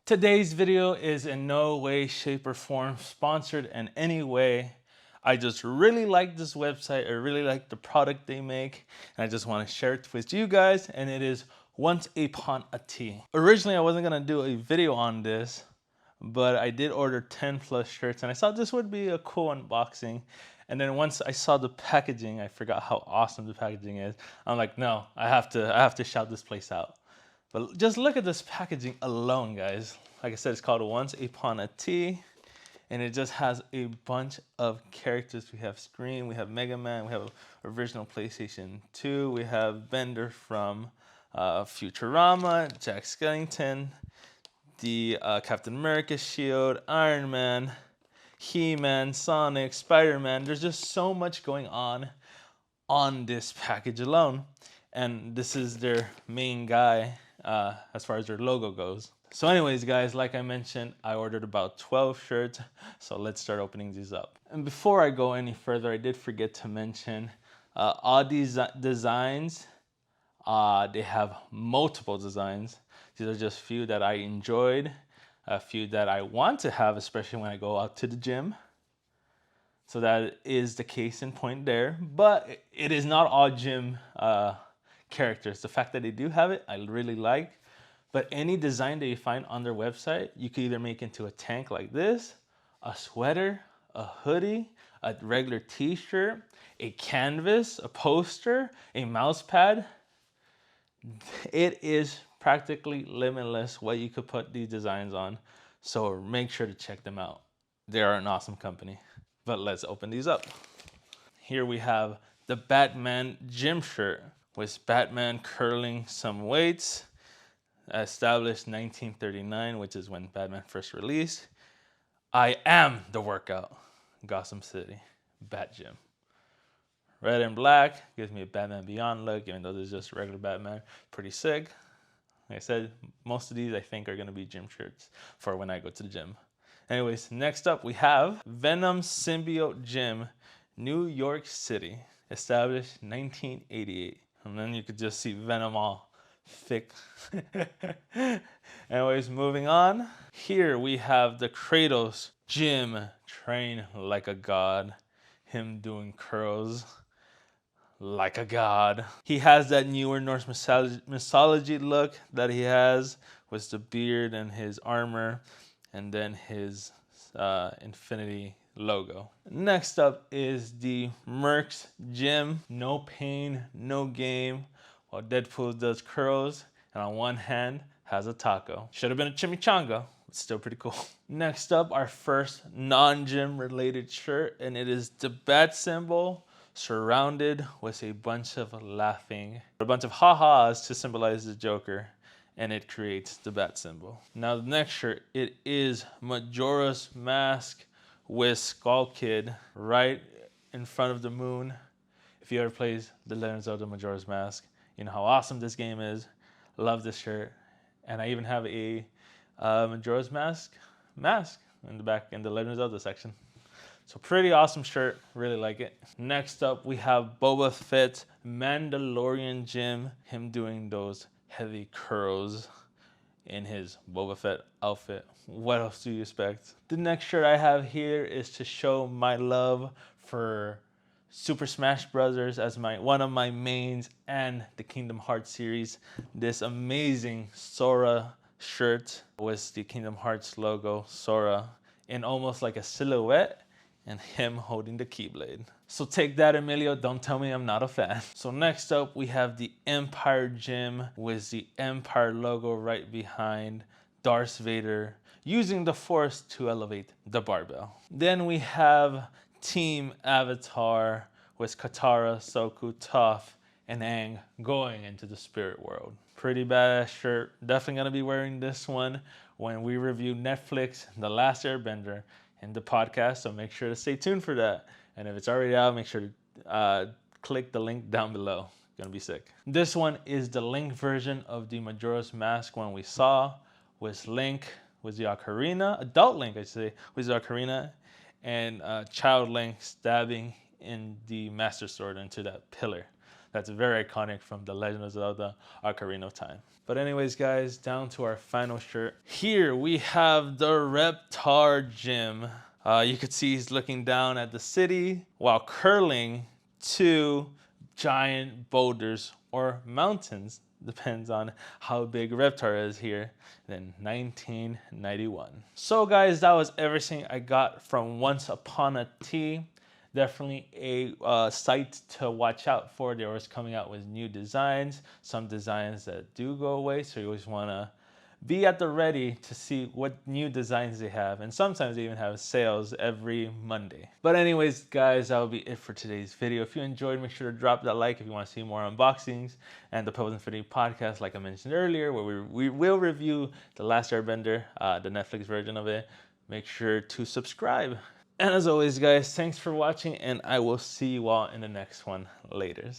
Today's video is in no way, shape, or form sponsored in any way. I just really like this website. I really like the product they make, and I just want to share it with you guys. And it is Once Upon a Tee. Originally, I wasn't gonna do a video on this, but I did order 10 plus shirts, and I thought this would be a cool unboxing. And then once I saw the packaging, I forgot how awesome the packaging is. I'm like, no, I have to shout this place out. But just look at this packaging alone, guys. Like I said, it's called Once Upon a Tee, and it just has a bunch of characters. We have Scream, we have Mega Man, we have original PlayStation 2, we have Bender from Futurama, Jack Skellington, the Captain America shield, Iron Man, He-Man, Sonic, Spider-Man. There's just so much going on this package alone. And this is their main guy as far as their logo goes. So anyways, guys, like I mentioned, I ordered about 12 shirts. So let's start opening these up. And before I go any further, I did forget to mention all these designs. They have multiple designs. These are just few that I enjoyed, a few that I want to have, especially when I go out to the gym. So that is the case in point there, but it is not all gym characters. The fact that they do have it, I really like. But any design that you find on their website, you can either make into a tank like this, a sweater, a hoodie, a regular t-shirt, a canvas, a poster, a mouse pad. It is practically limitless what you could put these designs on. So make sure to check them out. They are an awesome company. But let's open these up. Here we have the Batman gym shirt with Batman curling some weights. Established 1939, which is when Batman first released. I am the workout. Gotham City, Bat Gym. Red and black gives me a Batman Beyond look, even though this is just regular Batman. Pretty sick. Like I said, most of these I think are gonna be gym shirts for when I go to the gym. Anyways, next up we have Venom Symbiote Gym, New York City, established 1988. And then you could just see Venom all thick. Anyways, moving on. Here we have the Kratos Gym, train like a god. Him doing curls like a god. He has that newer Norse mythology look that he has with the beard and his armor, and then his Infinity logo. Next up is the Mercs Gym, no pain, no game, while Deadpool does curls, and on one hand has a taco. Should have been a chimichanga, but still pretty cool. Next up, our first non-gym related shirt, and it is the bat symbol surrounded with a bunch of laughing, a bunch of ha-has to symbolize the Joker, and it creates the bat symbol. Now the next shirt, it is Majora's Mask with Skull Kid right in front of the moon. If you ever plays The Legend of Zelda Majora's Mask, you know how awesome this game is. Love this shirt. And I even have a Majora's Mask in the back in the Legend of Zelda section. So pretty awesome shirt, really like it. Next up, we have Boba Fett's Mandalorian Gym, him doing those heavy curls in his Boba Fett outfit. What else do you expect? The next shirt I have here is to show my love for Super Smash Bros. As one of my mains and the Kingdom Hearts series. This amazing Sora shirt with the Kingdom Hearts logo, Sora, in almost like a silhouette, and him holding the Keyblade. So take that, Emilio, don't tell me I'm not a fan. So next up, we have the Empire Gym with the Empire logo right behind Darth Vader, using the Force to elevate the barbell. Then we have Team Avatar with Katara, Soku, Toph, and Aang going into the spirit world. Pretty badass shirt. Definitely gonna be wearing this one when we review Netflix, The Last Airbender, in the podcast, so make sure to stay tuned for that. And if it's already out, make sure to click the link down below. Gonna be sick. This one is the Link version of the Majora's Mask one we saw with Link, with the Ocarina, adult Link I should say, with the Ocarina, and Child Link stabbing in the Master Sword into that pillar. that's very iconic from The Legend of Zelda Ocarina of Time. But anyways, guys, down to our final shirt. Here we have the Reptar Gym. You could see he's looking down at the city while curling 2 giant boulders or mountains, depends on how big Reptar is here, in 1991. So guys, that was everything I got from Once Upon a Tea. Definitely a site to watch out for. They're always coming out with new designs, some designs that do go away, so you always want to be at the ready to see what new designs they have, and sometimes they even have sales every Monday. But anyways, guys, that will be it for today's video. If you enjoyed, make sure to drop that like if you want to see more unboxings, and the Pebbles Infinity podcast, like I mentioned earlier, where we will review The Last Airbender, the Netflix version of it. Make sure to subscribe. And as always, guys, thanks for watching, and I will see you all in the next one. Later.